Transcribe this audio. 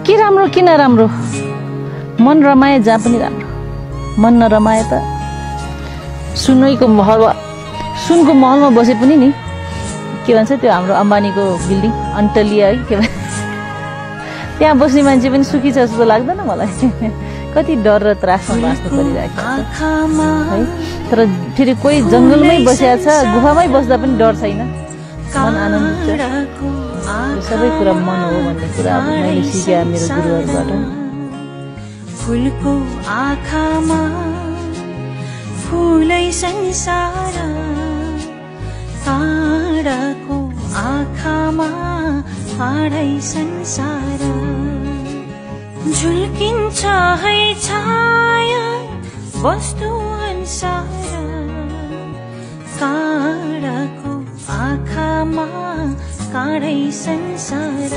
के राम्रो किन राम्रो मन रमाए जहाँ पनि राम्रो मन नरमाए त सुनको महलमा बसे पनि नि के भन्छ त्यो हाम्रो अम्बानीको बिल्डिङ अन्टलिया है के भन्छ त्यहाँ बस्ने मान्छे पनि सुखी छ जस्तो लाग्दैन मलाई कति डर र त्रासमा बाँच्नु परिरहेको छ है तर फेरि कोही जङ्गलमै बसेको छ गुफामै बस्दा पनि डर छैन मन आनन्दित छ सबै कुरा मन हो भन्ने कुरा मैले सिकेँ मेरो गुरुहरूबाट फुलको आँखामा फुलै संसार काँडाको आँखामा काँडै संसार झुल्किन्छ है छाया वस्तु अनुसार काँडाको आँखामा काँडै संसार